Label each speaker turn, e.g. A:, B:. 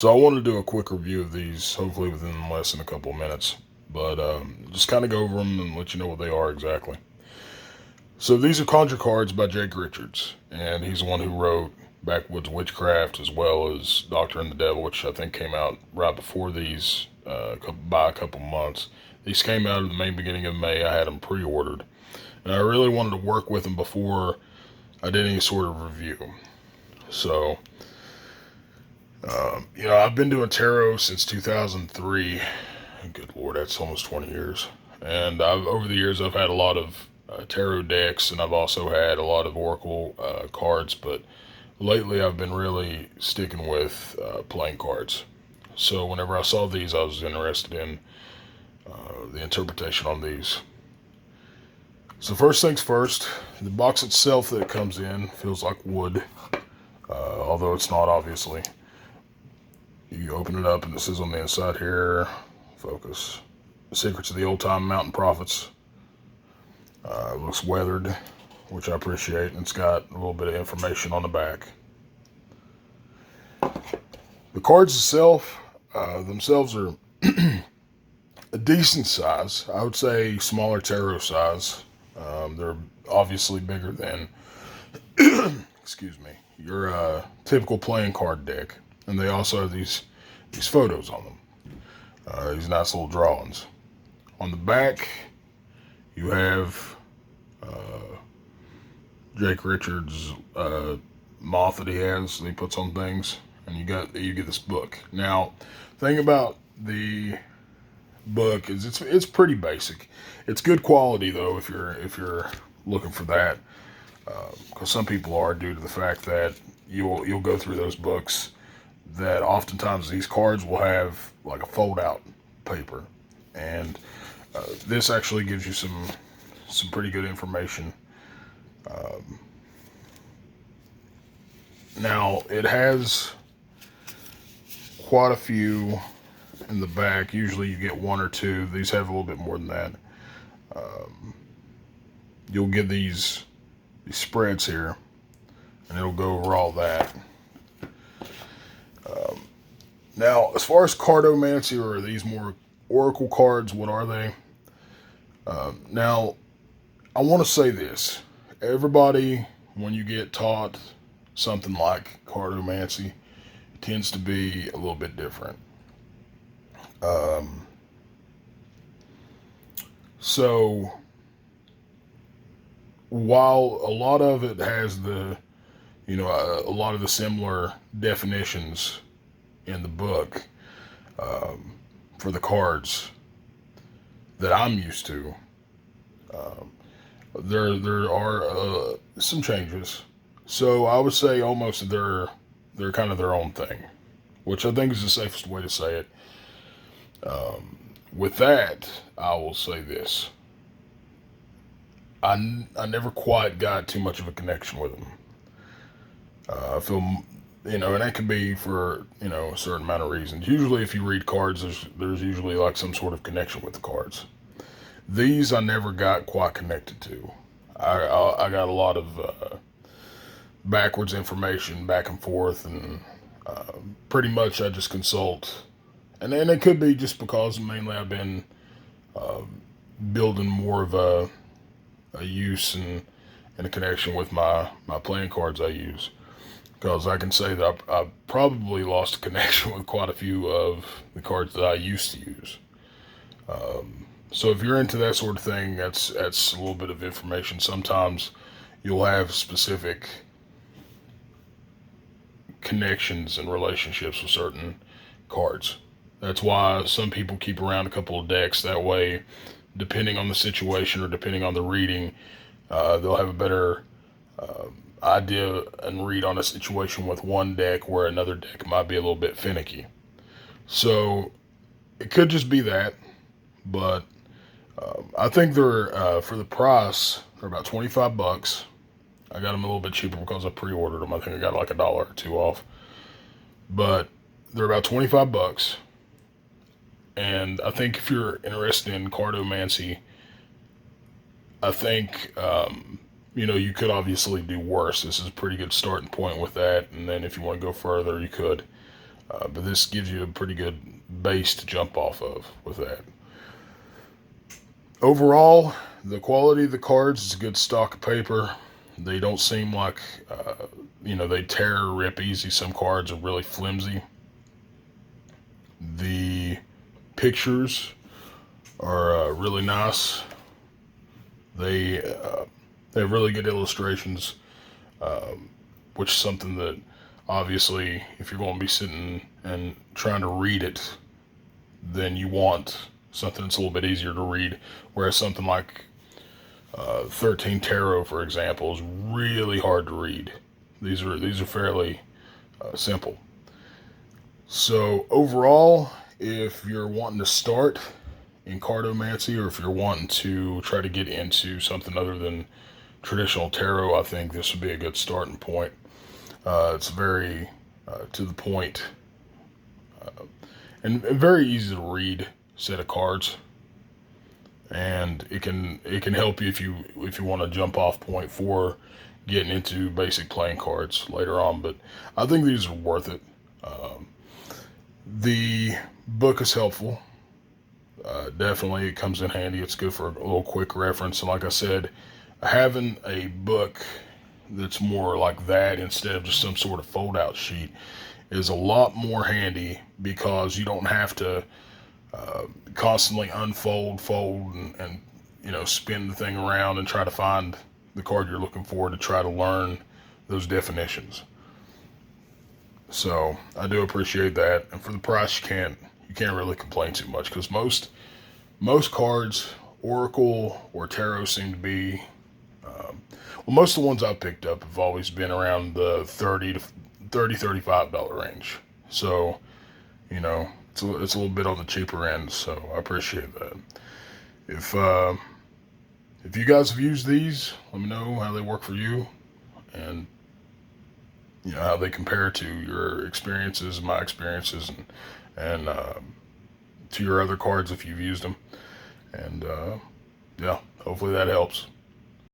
A: So I want to do a quick review of these, hopefully within less than a couple of minutes. But just kind of go over them and let you know what they are exactly. So these are Conjure Cards by Jake Richards, and he's the one who wrote Backwoods Witchcraft as well as Doctor and the Devil, which I think came out right before these by a couple months. These came out at the main beginning of May. I had them pre-ordered, and I really wanted to work with them before I did any sort of review. So I've been doing tarot since 2003. Good Lord, that's almost 20 years. And over the years, I've had a lot of tarot decks, and I've also had a lot of oracle cards. But lately, I've been really sticking with playing cards. So whenever I saw these, I was interested in the interpretation on these. So first things first, the box itself that it comes in feels like wood, although it's not, obviously. You open it up and it says on the inside here, focus, Secrets of the Old Time Mountain Prophets. It looks weathered, which I appreciate, and it's got a little bit of information on the back. The cards themselves are a decent size. I would say smaller tarot size. They're obviously bigger than, excuse me, your typical playing card deck. And they also have these photos on them. These nice little drawings. On the back, you have Jake Richards' moth that he has that he puts on things, and you get this book. Now, the thing about the book is it's pretty basic. It's good quality though if you're looking for that, because some people are, due to the fact that you'll go through those books that oftentimes these cards will have like a fold out paper, and this actually gives you some pretty good information. Now it has quite a few in the back. Usually you get one or two. These have a little bit more than that. You'll get these spreads here, and it'll go over all that. Now, as far as cardomancy, or are these more oracle cards, what are they? Now, I want to say this. Everybody, when you get taught something like cardomancy, tends to be a little bit different. So, while a lot of it has a lot of the similar definitions in the book for the cards that I'm used to, there are some changes. So I would say almost they're kind of their own thing, which I think is the safest way to say it. With that, I will say this. I never quite got too much of a connection with them. I feel, and that could be for, a certain amount of reasons. Usually if you read cards, there's usually like some sort of connection with the cards. These I never got quite connected to. I got a lot of backwards information back and forth, and pretty much I just consult. And then it could be just because mainly I've been building more of a use and a connection with my playing cards I use. Because I can say that I probably lost a connection with quite a few of the cards that I used to use. So if you're into that sort of thing, that's a little bit of information. Sometimes you'll have specific connections and relationships with certain cards. That's why some people keep around a couple of decks. That way, depending on the situation or depending on the reading, they'll have a better idea and read on a situation with one deck, where another deck might be a little bit finicky. So it could just be that, but I think they're for the price, they're about $25. I got them a little bit cheaper because I pre-ordered them. I think I got like $1 or $2 off, but they're about $25. And I think if you're interested in cardomancy, I think you could obviously do worse. This is a pretty good starting point with that, and then if you want to go further, you could. But this gives you a pretty good base to jump off of with that. Overall, the quality of the cards is a good stock of paper. They don't seem like, they tear or rip easy. Some cards are really flimsy. The pictures are really nice. They they have really good illustrations, which is something that obviously, if you're going to be sitting and trying to read it, then you want something that's a little bit easier to read. Whereas something like 13 Tarot, for example, is really hard to read. These are fairly simple. So overall, if you're wanting to start in cartomancy, or if you're wanting to try to get into something other than traditional tarot, I think this would be a good starting point. It's very to the point, and very easy to read set of cards, and it can help you if you want to jump off point for getting into basic playing cards later on. But I think these are worth it. The book is helpful. Definitely, it comes in handy. It's good for a little quick reference. And like I said, having a book that's more like that instead of just some sort of fold-out sheet is a lot more handy, because you don't have to constantly unfold, fold, and spin the thing around and try to find the card you're looking for to try to learn those definitions. So I do appreciate that, and for the price, you can't really complain too much, because most cards, Oracle or Tarot, seem to be most of the ones I've picked up have always been around the $35 range. So it's a little bit on the cheaper end. So I appreciate that. If you guys have used these, let me know how they work for you, and how they compare to your experiences, my experiences, and to your other cards if you've used them. And yeah, hopefully that helps.